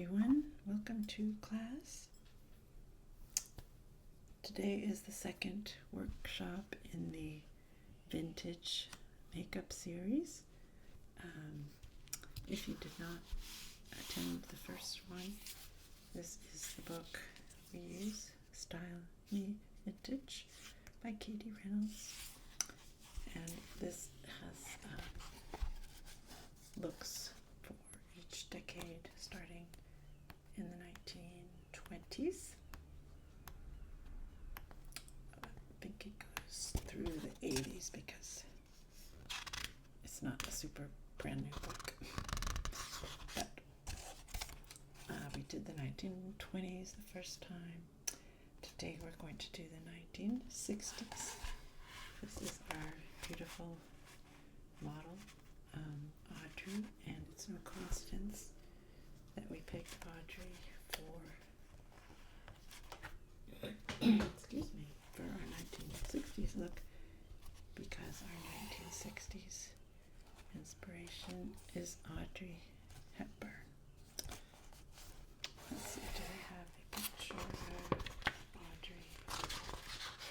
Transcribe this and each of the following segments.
everyone. Welcome to class. Today is the second workshop in the vintage makeup series. If you did not attend the first one, this is the book we use, Style Me Vintage by Katie Reynolds. And this has looks for each decade starting in the 1920s. I think it goes through the 80s because it's not a super brand new book. But we did the 1920s the first time. Today we're going to do the 1960s. This is our beautiful model, Audrey, and it's no coincidence that we picked Audrey for our 1960s look, because our 1960s inspiration is Audrey Hepburn. Let's see, do we have a picture of Audrey?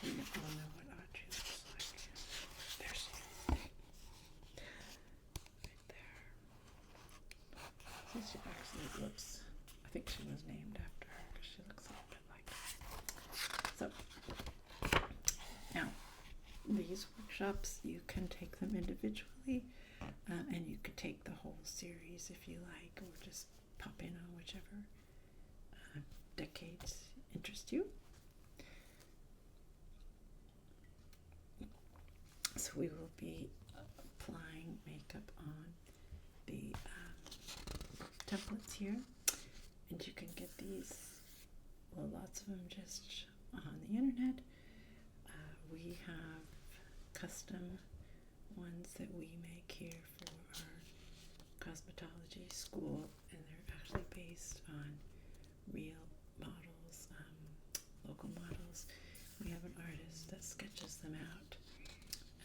We all know what Audrey looks like. There she is. Right there. She actually looks, I think she was named after her because she looks a little bit like her. So, now, these workshops, you can take them individually, and you could take the whole series if you like, or just pop in on whichever decades interest you. So we will be applying makeup on the templates here, and you can get these, well, lots of them just on the internet. We have custom ones that we make here for our cosmetology school, and they're actually based on real models, local models. We have an artist that sketches them out,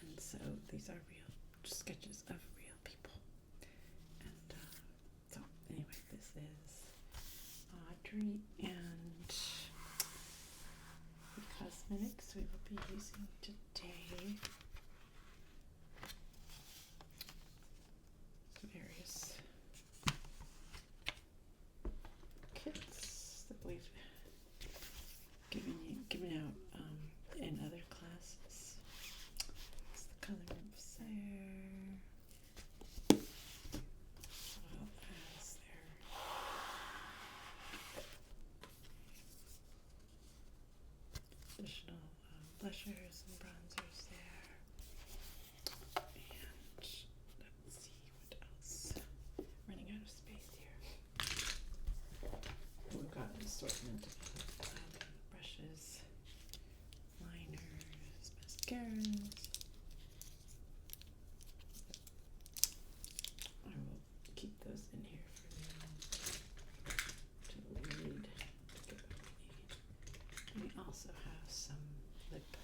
and so these are real sketches of real people. And so anyway, this is Audrey, and the cosmetics we will be using today, various kits that we've given out in other classes. It's the color of Sayre, as well as their additional blushers and bronzers there. And let's see what else. Running out of space here. We've got an assortment of brushes, liners, mascaras. I will keep those in here for now till we need to get what we need. We also have some lip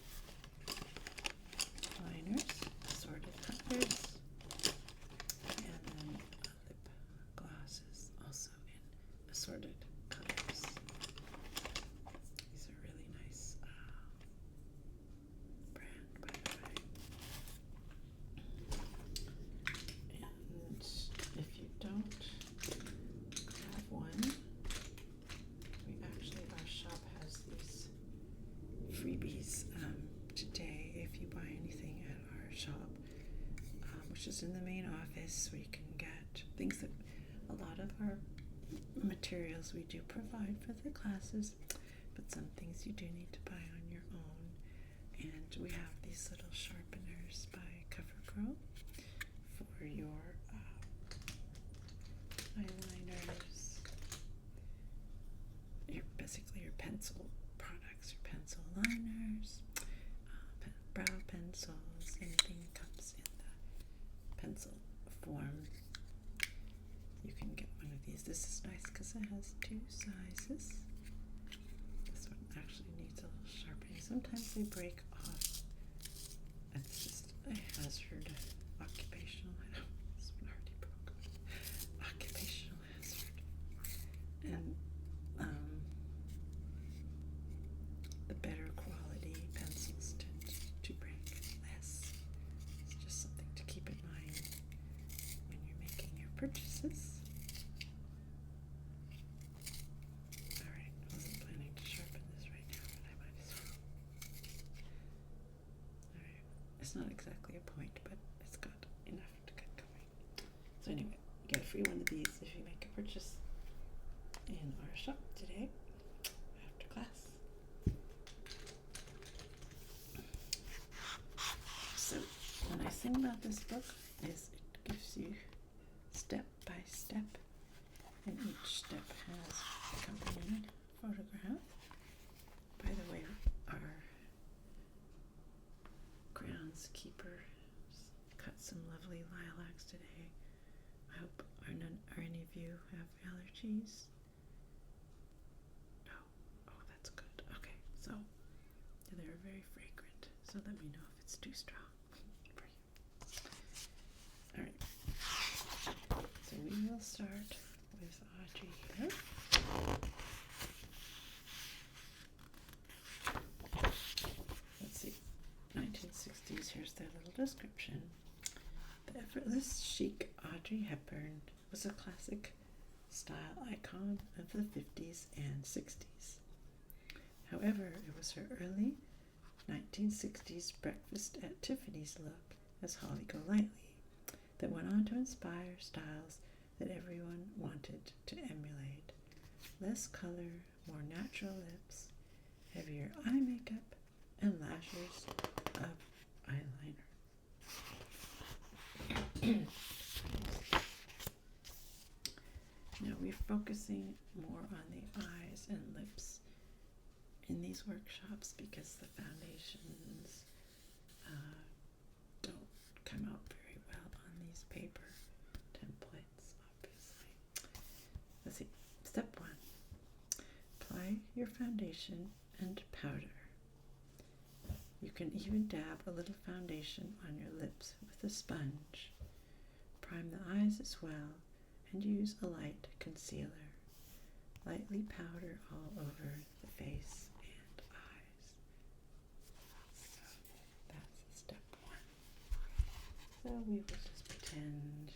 liners, assorted colors, and then lip glosses also in assorted colors. These are really nice brand, by the way. And if you don't have one, our shop has these freebies today if you buy anything at our shop, which is in the main office, where you can get things that a lot of our materials we do provide for the classes, but some things you do need to buy on your own. And we have these little sharpeners by CoverGirl for your eyeliners, basically your pencil products, your pencil liners, brow pencils, anything that comes in the pencil form. You can get one of these. This is nice because it has two sizes. This one actually needs a little sharpening. Sometimes they break off. It's just a hazard, occupational. This one already broke. Occupational hazard. And better quality pencils tend to break less. It's just something to keep in mind when you're making your purchases. Alright, I wasn't planning to sharpen this right now, but I might as well. Alright, it's not exactly a point, but it's got enough to get going. So anyway, you get a free one of these if you make a purchase in our shop today after class. So the nice thing about this book is it gives you step by step, and each step has accompanying photograph. By the way, our groundskeeper cut some lovely lilacs today. I hope are any of you have allergies? No. Oh, that's good. Okay, so they're very fragrant. So let me know if it's too strong for you. All right. So we will start with Audrey here. Let's see. 1960s. Here's their little description. The effortless, chic Audrey Hepburn was a classic style icon of the 50s and 60s. However, it was her early 1960s Breakfast at Tiffany's look as Holly Golightly that went on to inspire styles that everyone wanted to emulate. Less color, more natural lips, heavier eye makeup, and lashes of eyeliner. Now we're focusing more on the eyes and lips in these workshops because the foundations don't come out very well on these paper templates, obviously. Let's see. Step 1. Apply your foundation and powder. You can even dab a little foundation on your lips with a sponge. Prime the eyes as well and use a light concealer. Lightly powder all over the face and eyes. So that's step 1. So we will just pretend.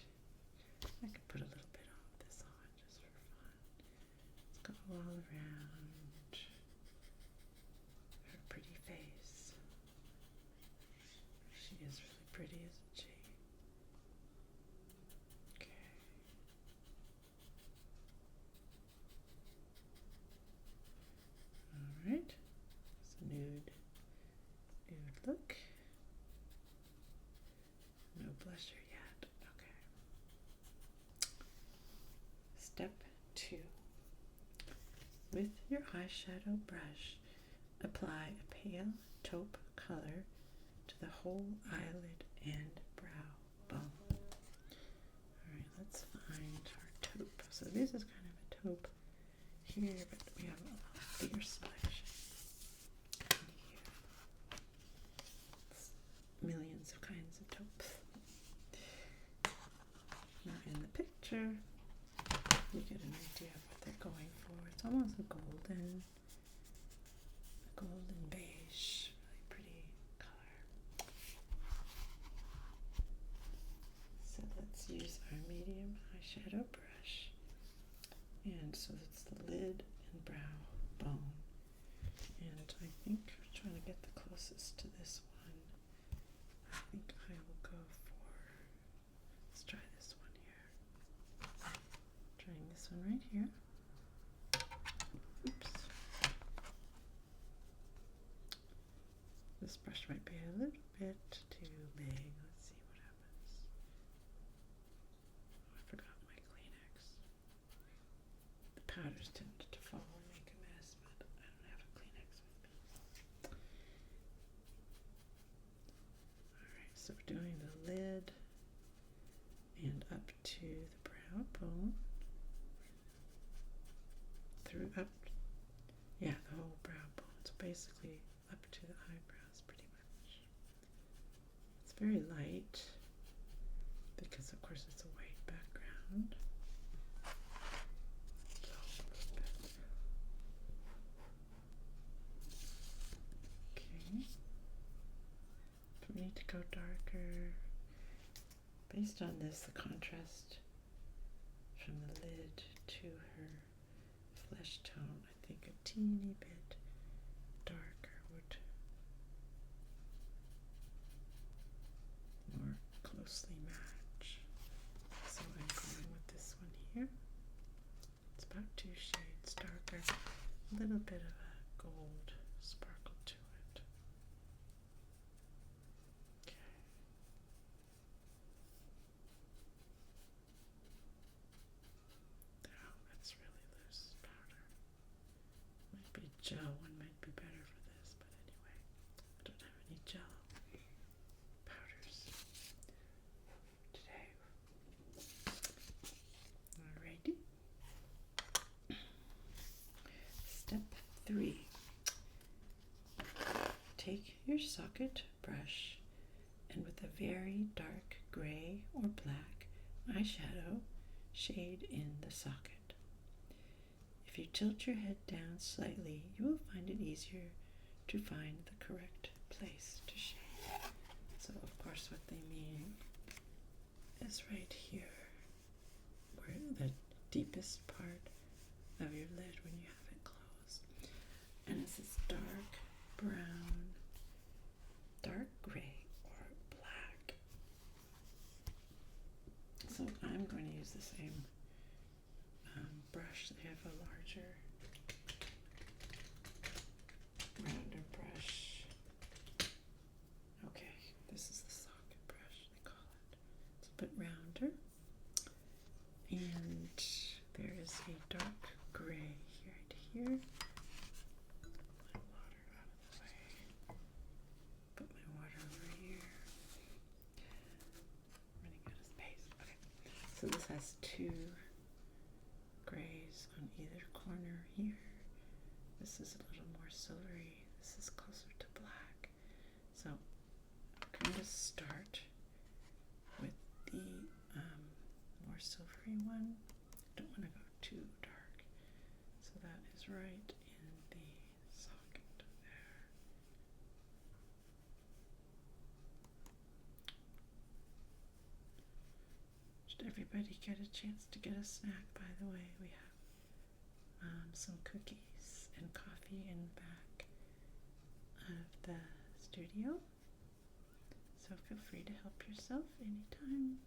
I could put a little bit of this on just for fun. Let's go all around her pretty face. She is really pretty, isn't she? Okay. Alright. It's a nude look. No blusher yet. Okay. Step 2. With your eyeshadow brush, apply a pale taupe color to the whole eyelid and brow bone. Alright, let's find our taupe. So this is kind of a taupe here, but we have a lot bigger selection here. It's millions of kinds of taupes. Now in the picture, you get an idea of what they're going for. It's almost a golden beige, really pretty color. So let's use our medium eyeshadow brush. And so that's the lid and brow bone. And I think I'm trying to get the closest to this one. I think I will go for, let's try this one here. Trying this one right here. Oops. This brush might be a little bit too big. Let's see what happens. Oh, I forgot my Kleenex. The powders tend to fall and make a mess, but I don't have a Kleenex with me. Alright, so we're doing the lid and up to the brow bone. The whole brow bone. So basically up to the eyebrows pretty much. It's very light because of course it's a white background. So go darker. Based on this, the contrast from the lid to her flesh tone, I think a teeny bit darker would more closely match. So I'm going with this one here. It's about 2 shades darker, a little bit of a gold sparkle to it. Okay. Oh, that's really loose powder. Might be gel one might be better for this, but anyway, I don't have any gel powders today. Alrighty. Step 3. Take your socket brush and with a very dark gray or black eyeshadow, shade in the socket. If you tilt your head down slightly, you will find it easier to find the correct place to shade. So of course what they mean is right here, where the deepest part of your lid when you have it closed. And it's this dark brown, dark gray, or black. So I'm going to use the same brush. They have a larger, rounder brush. Okay, this is the socket brush, they call it. It's a bit rounder. And there is a dark gray right here. Put my water over here. I'm running out of space. Okay. So this has 2 grays on either corner here. This is a little more silvery. This is closer to black. So I'm going to start with the more silvery one. Don't want to go too dark. So that is right in the socket there. Did everybody get a chance to get a snack, by the way? We have some cookies and coffee in the back of the studio. So feel free to help yourself anytime.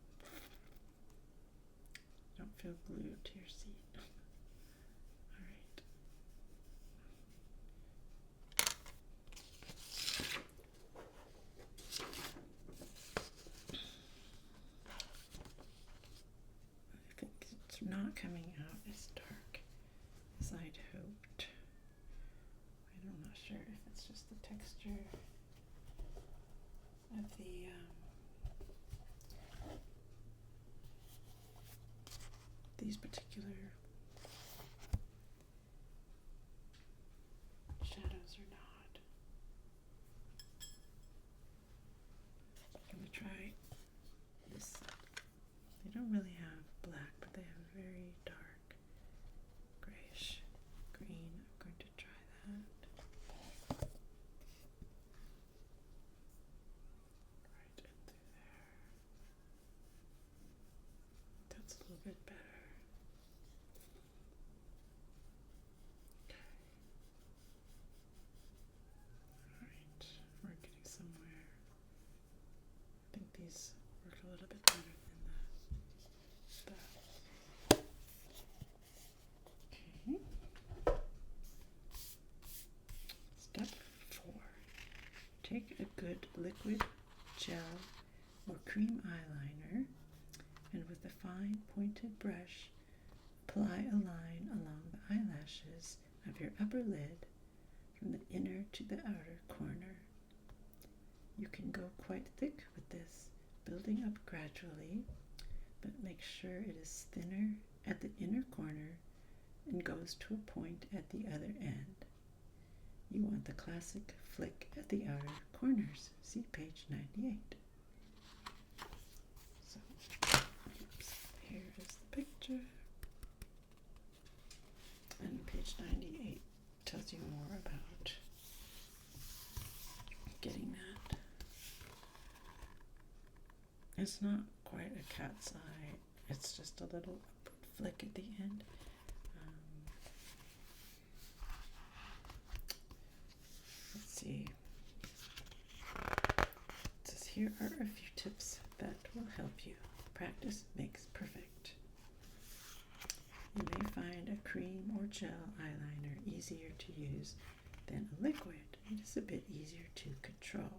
Don't feel glued to your seat. All right. I think it's not coming out as dark as I'd hoped. I'm not sure if it's just the texture of the these particular shadows or not. I'm going to try this. They don't really have black, but they have a very dark grayish green. I'm going to try that. Right in through there. That's a little bit better. We're getting somewhere. I think these work a little bit better than the okay. Step 4. Take a good liquid gel or cream eyeliner and with a fine pointed brush apply a line along the eyelashes of your upper lid from the inner to the outer corner. You can go quite thick with this, building up gradually, but make sure it is thinner at the inner corner and goes to a point at the other end. You want the classic flick at the outer corners. See page 98. So, here is the picture. And page 98 tells you more about getting that It's not quite a cat's eye. It's just a little flick at the end. Let's see. It says here are a few tips that will help you. Practice makes perfect. You may find a cream or gel eyeliner easier to use than a liquid. It is a bit easier to control.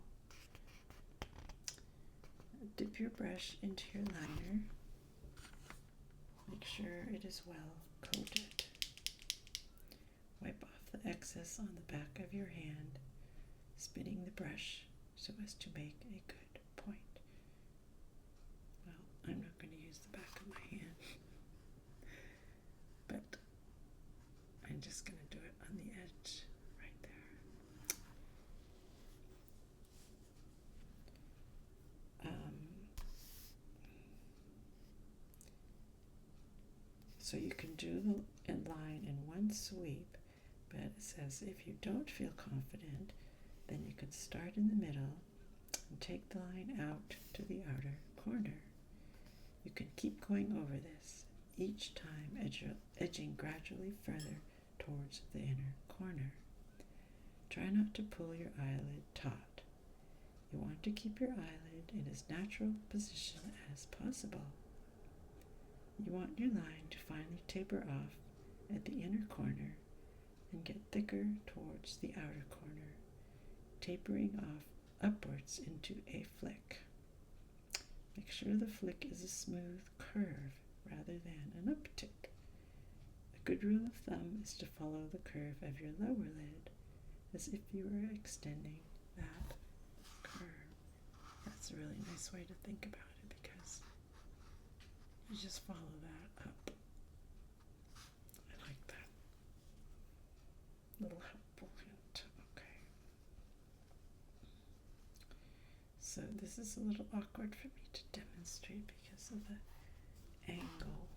Dip your brush into your liner. Make sure it is well coated. Wipe off the excess on the back of your hand, spinning the brush so as to make a good point. Well, I'm not going to use the back of my hand, but I'm just going to do it on the edge right there. So you can do the line in one sweep, but it says if you don't feel confident, then you can start in the middle and take the line out to the outer corner. You can keep going over this, each time edging gradually further towards the inner corner. Try not to pull your eyelid taut. You want to keep your eyelid in as natural position as possible. You want your line to finally taper off at the inner corner and get thicker towards the outer corner, tapering off upwards into a flick. Make sure the flick is a smooth curve rather than an uptick. A good rule of thumb is to follow the curve of your lower lid as if you were extending that curve. That's a really nice way to think about it because you just follow that up. I like that. Little helpful hint. Okay. So this is a little awkward for me to demonstrate because of the angle.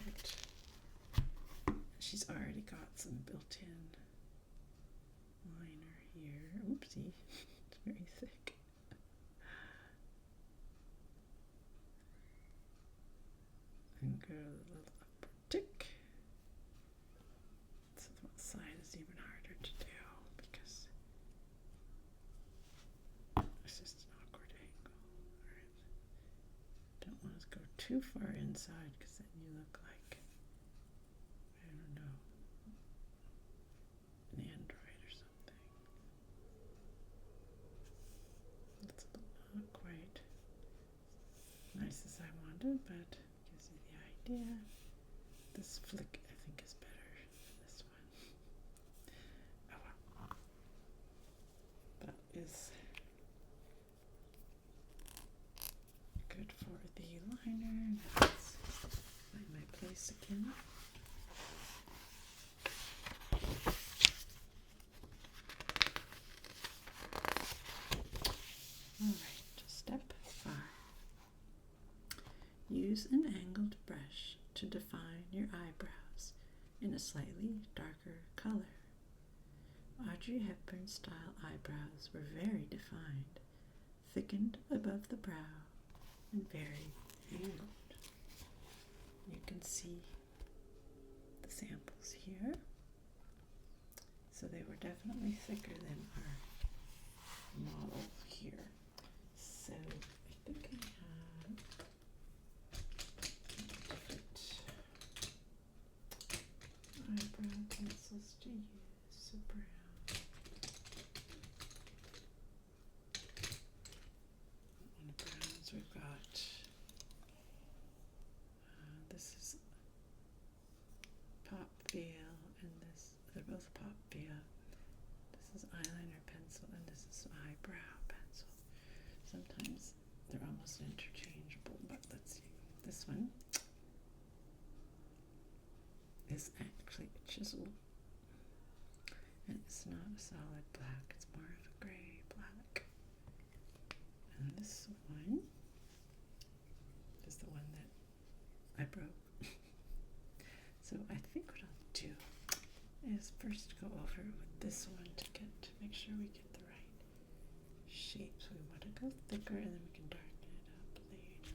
But she's already got some built-in liner here. Oopsie, it's very thick. And go a little upward tick. So the side is even harder to do because it's just an awkward angle. Alright. Don't want to go too far inside because then you look like, I don't know, an android or something. It's not quite as nice as I wanted, but gives you the idea. This flick, I think, is better than this one. Oh well. That is good for the liner. Now let's find my place again. Alright, step 5. Use an angled brush to define your eyebrows in a slightly darker color. Audrey Hepburn style eyebrows were very defined, thickened above the brow, and very angled. You can see the samples here. So they were definitely thicker than our model here. So I think I have different eyebrow pencils to use. So brown. On the browns we've got, this is Pop Feel, and they're both Pop Feel. This is eyeliner pencil, and this is eyebrow pencil. Sometimes they're almost interchangeable, but let's see. This one is actually a chisel, and it's not a solid black, it's more of a gray black. And this one is the one that I broke. So I think what I'll do is first go over with this one to make sure we get the right shape. shape, so we want to go thicker and then we can darken it up later.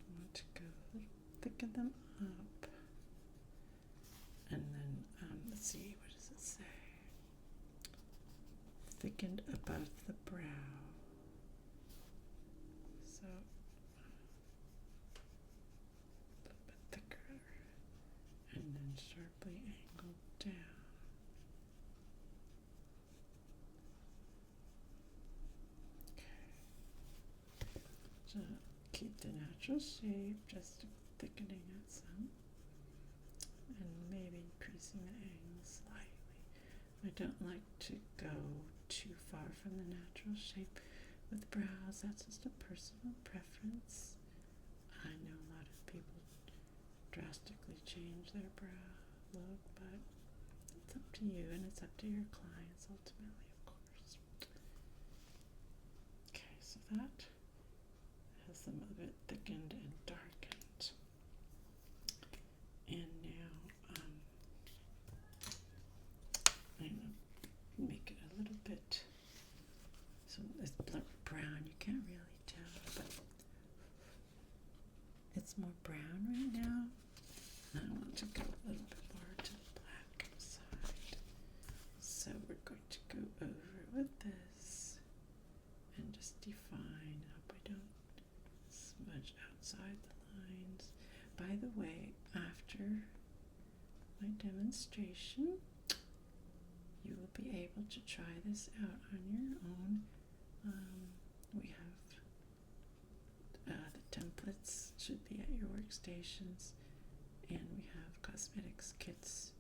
We want to go thicken them up. And then, let's see, what does it say? Thickened above the brow. So, a little bit thicker. And then sharply angled down. To keep the natural shape, just thickening it some, and maybe increasing the angle slightly. I don't like to go too far from the natural shape with brows. That's just a personal preference. I know a lot of people drastically change their brow look, but it's up to you and it's up to your clients ultimately, of course. Okay, so that has them a bit thickened and darkened. And now I'm going to make it a little bit, so it's brown, you can't really tell, but it's more brown right now. And I want to go a little bit more to the black side. So we're going to go over with this and just define. I hope I don't smudge outside the lines. By the way, after my demonstration, you will be able to try this out on your own. We have the templates should be at your workstations, and we have cosmetics kits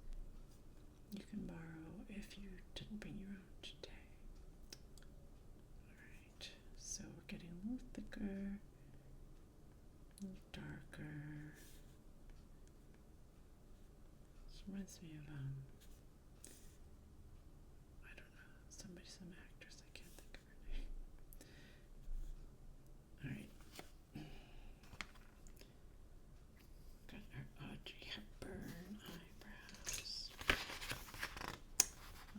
you can borrow if you didn't bring your own today. Alright, so we're getting a little thicker, a little darker. This reminds me of I don't know, some actress, I can't think of her name. Alright. Got our Audrey Hepburn eyebrows.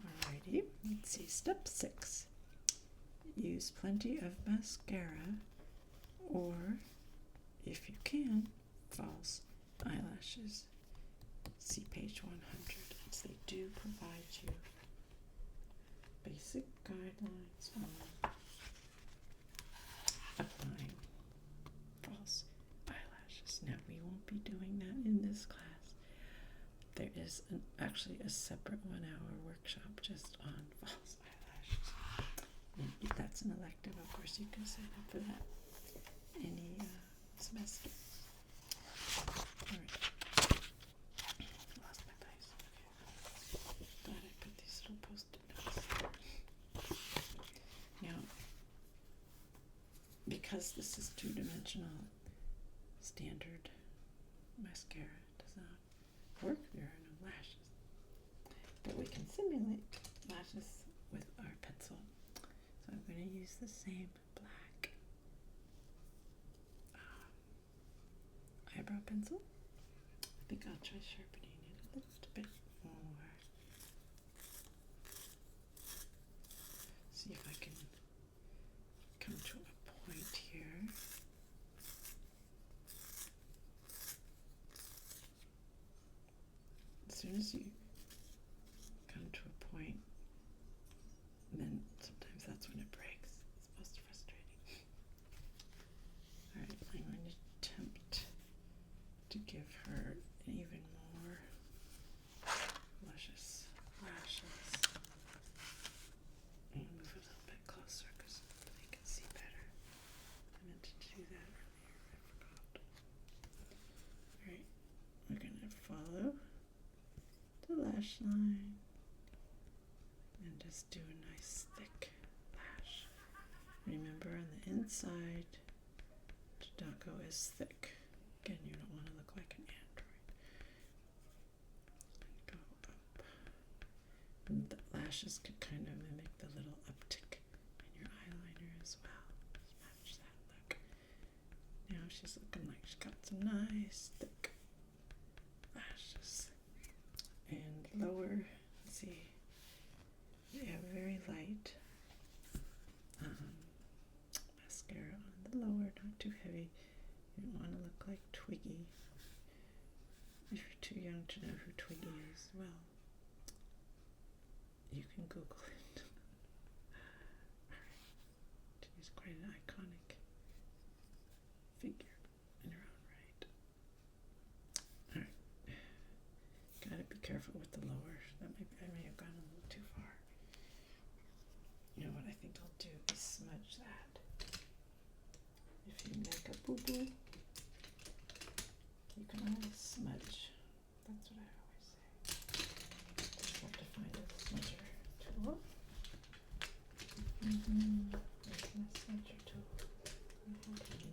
Alrighty, let's see, step 6. Use plenty of mascara, or if you can, false eyelashes. See page 100, as they do provide you basic guidelines on applying false eyelashes. Now, we won't be doing that in this class. There is actually a separate 1-hour workshop just on false eyelashes. And that's an elective, of course. You can sign up for that any semester. All right. Lost my place. Okay. Glad I put these little post-it notes. Now, because this is 2-dimensional, standard mascara does not work. There are no lashes. But we can simulate lashes with our pencil. So I'm going to use the same black eyebrow pencil. I think I'll try sharpening it a little bit more. See if I can come to a point here. As soon as you come to a point, then sometimes that's when it breaks. It's most frustrating. Alright, I'm going to attempt to give her even more luscious lashes. And move it a little bit closer because they can see better. I meant to do that earlier, I forgot. Alright, we're going to follow the lash line and just do a nice thick lash. Remember, on the inside, to not go as thick. Again, you don't want to look like an android. And go up. And the lashes could kind of mimic the little uptick in your eyeliner as well. Just match that look. Now she's looking like she's got some nice thick lashes. And lower, let's see, we have very light too heavy. You don't want to look like Twiggy. If you're too young to know who Twiggy is, well, you can Google it. Alright. She's quite an iconic figure in her own right. Alright. Gotta be careful with the lower. I may have gone a little too far. You know what I think I'll do is smudge that. If you make a boo-boo, you can always smudge. That's what I always say. Just have to find a smudger tool. Where's my smudger tool? I have it in here. I can't find my smudger.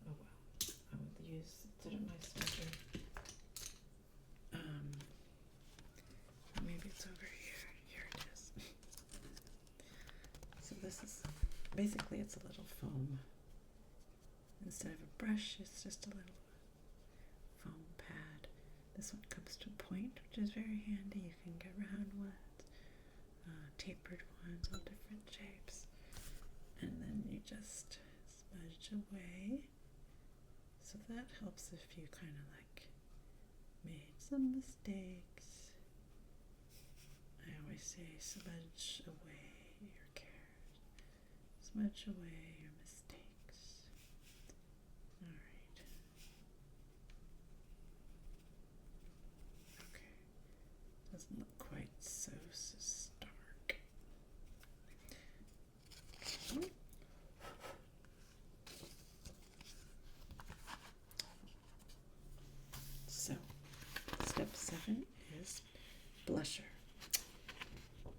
Oh well, I will use my smudger. Maybe it's over here. Here it is. So this is, basically it's a little foam. Instead of a brush, it's just a little foam pad. This one comes to a point, which is very handy. You can get round ones, tapered ones, all different shapes. And then you just smudge away. So that helps if you kind of like made some mistakes. I always say smudge away your cares. Smudge away your mistakes. Alright. Okay. Doesn't look quite so stark. Okay. So, step 7 is blusher.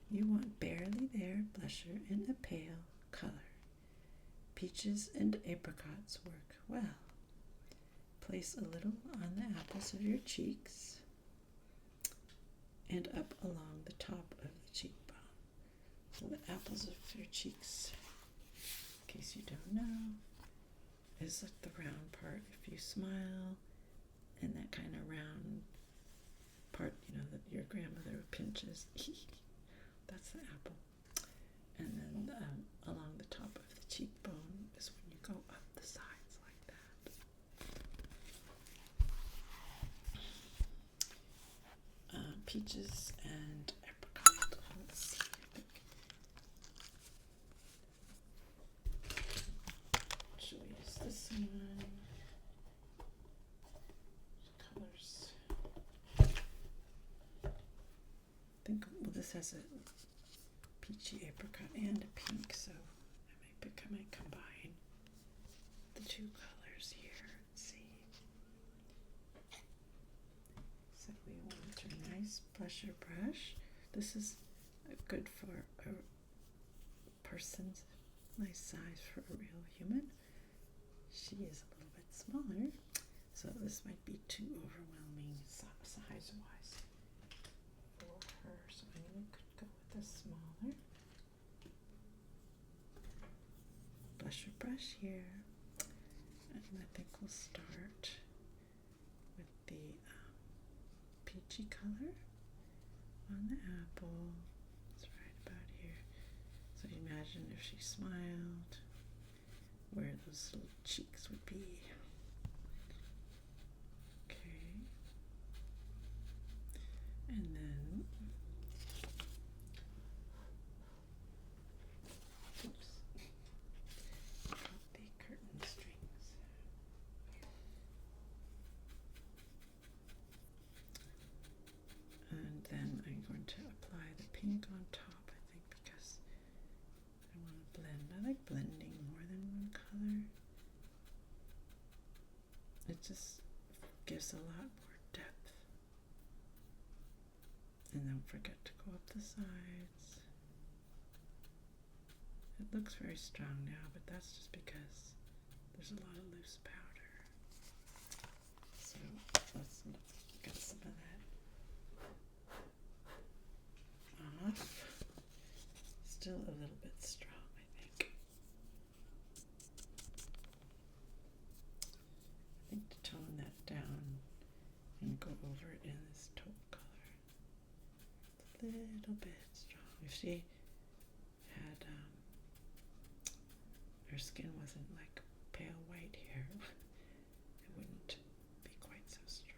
You want barely there blusher in a pale color. Peaches and apricots work well. Place a little on the apples of your cheeks and up along the top of the cheekbone. So the apples of your cheeks, in case you don't know, is like the round part. If you smile, and that kind of round part, you know, that your grandmother pinches. That's the apple. And then along the top of the cheekbone is when you go up the sides like that. Peaches and apricot. Let's see, I think. Should we use this one? Colors. I think, well, this has a peachy apricot and a pink, so I might combine the two colors here. Let's see. So we want a nice blusher brush. This is good for a person nice size for a real human. She is a little bit smaller, so this might be too overwhelming size-wise for her. So I'm going to go with a smaller blusher brush here, and I think we'll start with the peachy color on the apple. It's right about here. So imagine if she smiled, where those little cheeks would be. Okay. And then, oops, got the curtain strings. And then I'm going to apply the pink on top, I think, because I want to blend. I like blending more than one color. It just gives a lot more depth. And don't forget to go up the sides. It looks very strong now, but that's just because there's a lot of loose powder. So let's get some of that off. Still a little bit strong, I think. little bit strong. If she had, her skin wasn't like pale white here, it wouldn't be quite so strong.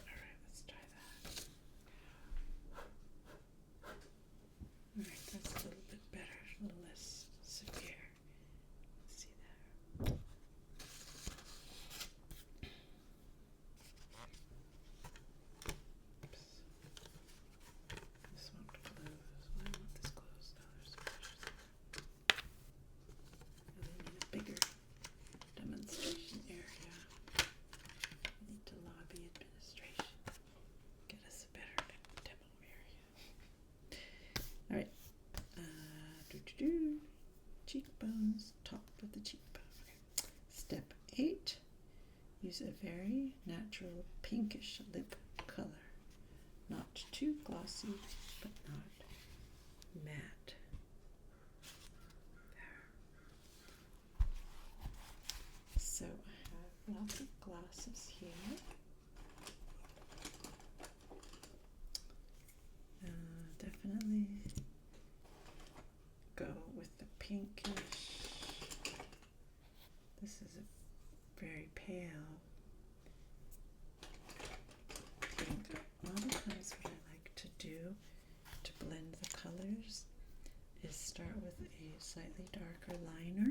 Alright, let's try that. Alright, that's a little bit better, a little less severe. See there. Oops. This won't close. Why won't this close? Oh, there's some pressure. Really need a bigger demonstration area. I need to lobby administration. Get us a better demo area. Alright. Cheekbones, top of the cheekbone. Okay. Step 8. Use a very natural pinkish lip color. Not too glossy, but not matte. There. So I have lots of glosses here. Definitely go with the pinkish. This is a very pale pink. A lot of times what I like to do to blend the colors is start with a slightly darker liner.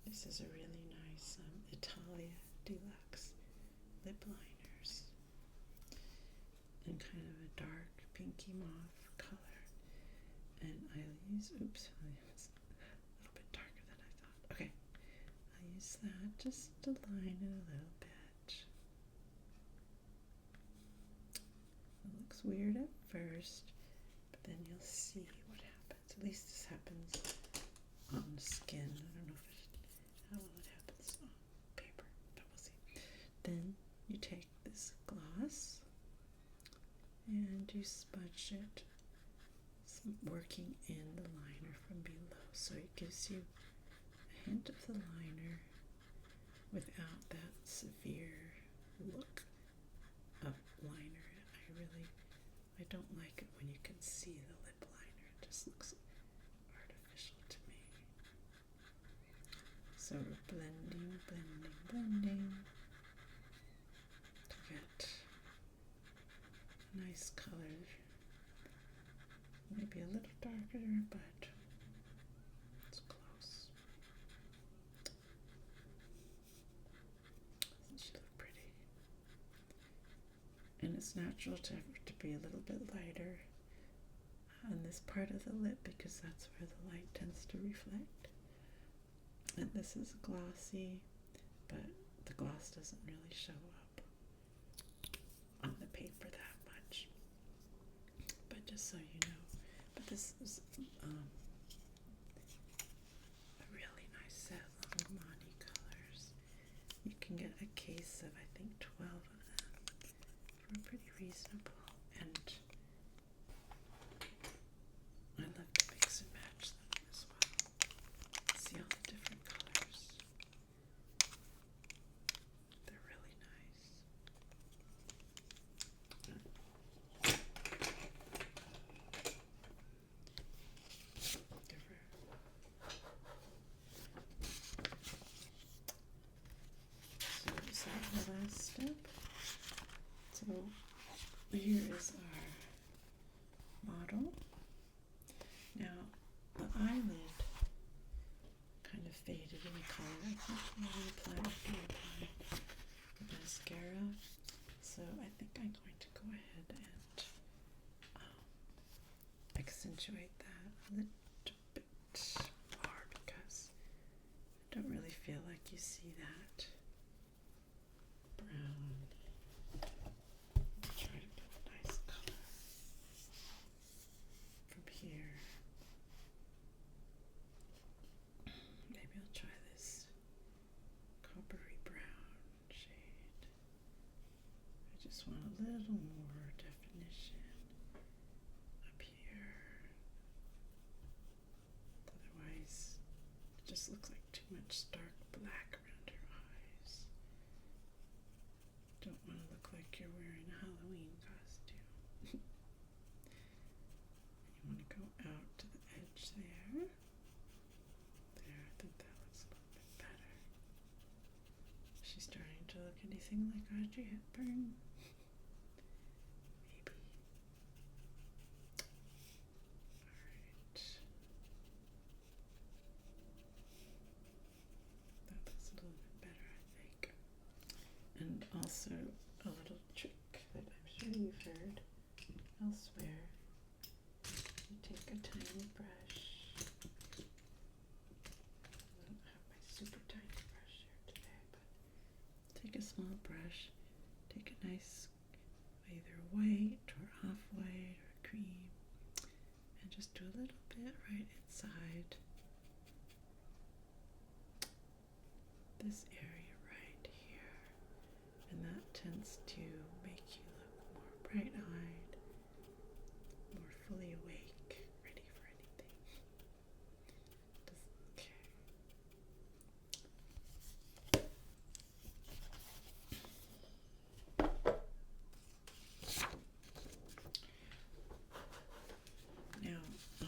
This is a really nice Italia Deluxe lip liners. And kind of a dark pinky mauve color. And I'll use, oops, it's a little bit darker than I thought. Okay, I'll use that just to line it a little bit. It looks weird at first, but then you'll see what happens. At least this happens on the skin. I don't know how well it happens on paper, but we'll see. Then you take this gloss and you smudge it, working in the liner from below, so it gives you a hint of the liner without that severe look of liner. I don't like it when you can see the lip liner. It just looks artificial to me. So we're blending to get a nice color. Maybe a little darker, but it's close. Doesn't she look pretty? And it's natural to be a little bit lighter on this part of the lip because that's where the light tends to reflect. And this is glossy, but the gloss doesn't really show up on the paper that much. But just so you know, but this is a really nice set of Armani colors. You can get a case of, I think, 12 of them for pretty reasonable. And I love to mix and match them as well. See all the different colors. They're really nice. So is that the last step? So here is our model. Now the eyelid kind of faded in color. I think we'll apply the mascara. So I think I'm going to go ahead and accentuate that a little bit more because I don't really feel like you see that brown. Try to get a nice color from here. Maybe I'll try this coppery brown shade. I just want a little more definition up here. Otherwise, it just looks like too much dark black around your eyes. Don't want to look like you're wearing a Halloween anything like Audrey Hepburn? Maybe. Alright. That looks a little bit better, I think. And also a little trick that I'm sure you've heard elsewhere. You take a tiny brush. I don't have my super tiny brush here today, but take a small brush, take a nice either white or off-white or cream, and just do a little bit right inside this area right here. And that tends to make you look more bright-eyed, more fully awake, ready for anything. Okay. Now, I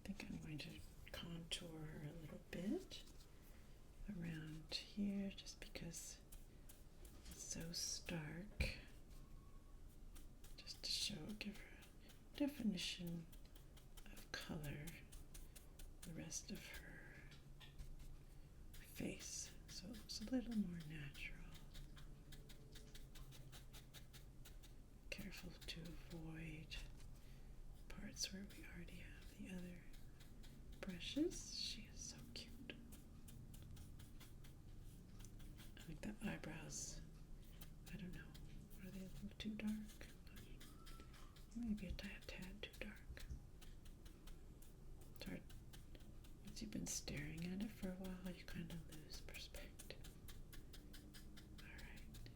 think I'm going to contour a little bit around here just because it's so stark. Just to show, give her a definition of color, the rest of her face, so it looks a little more natural. Careful to avoid parts where we already have the other brushes. She is so cute. I think the eyebrows, I don't know, are they a little too dark? Maybe a tad too dark. It's hard. Once you've been staring at it for a while, you kind of lose perspective. Alright.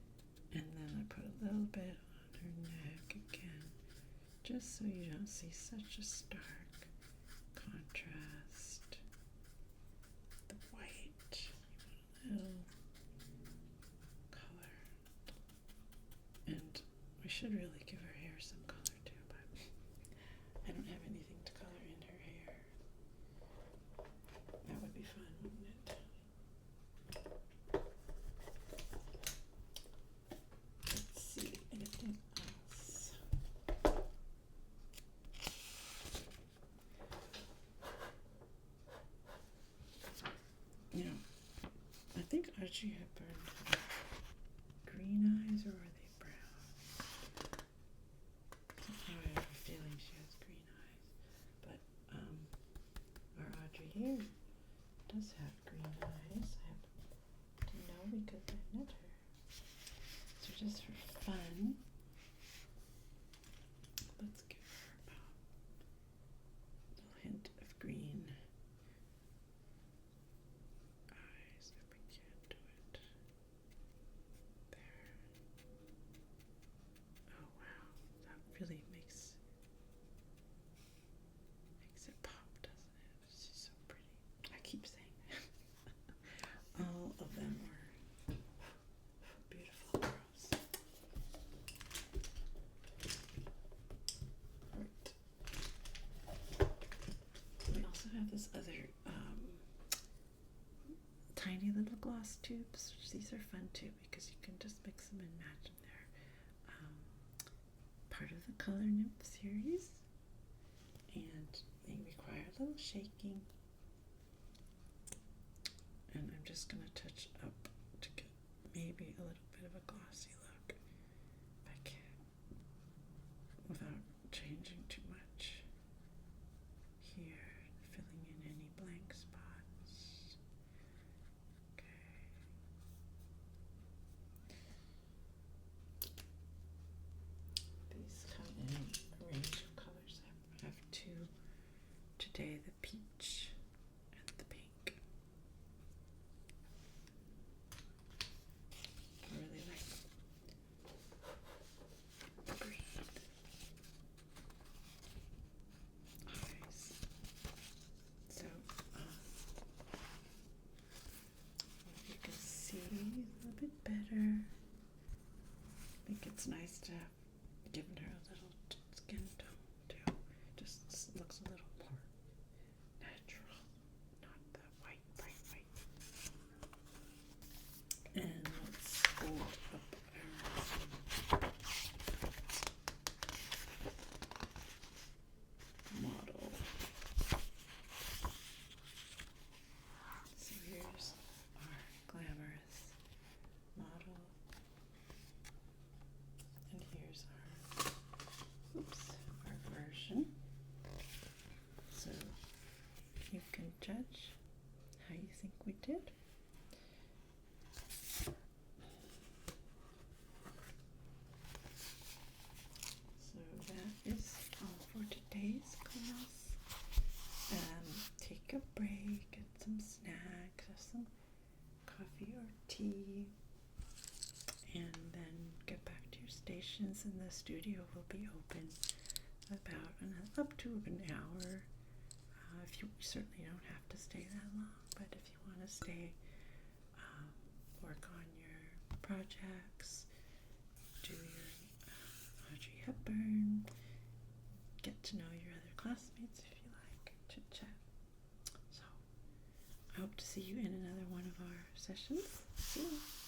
And then I put a little bit on her neck again, just so you don't see such a stark contrast. The white, you want a little color. And we should really give her hair some color too, but I don't have anything to color in her hair. That would be fun, wouldn't it? Let's see, anything else? You know, I think Audrey Hepburn had green eyes, or are they brown? Somehow I have a feeling she has green eyes. But our Audrey here does have green eyes. I happen to know because I met her. So just for fun, let's give her a little hint of green eyes if we can do it. There. Oh wow, that really makes it pop, doesn't it? She's so pretty. I keep saying that. All of them are beautiful girls. Right. We also have this other tiny little gloss tubes. These are fun too because you can just mix them and match them. They're part of the Color Nymph series, and they require a little shaking. And I'm just going to touch up to get maybe a little bit of a glossy look, if I can, without changing too much. Here, filling in any blank spots. Okay. These come in a range of colors. I have two today, the peach and the pink. I really like the green eyes. So, if you can see a little bit better, I think it's nice to have given her a little skin tone too. Just looks a little more natural, not the white, bright white. coffee or tea, and then get back to your stations, and the studio will be open about up to an hour. If you certainly don't have to stay that long, but if you want to stay, work on your projects, do your Audrey Hepburn, get to know your other classmates if you like, chit chat. So I hope to see you in another one of our sessions soon.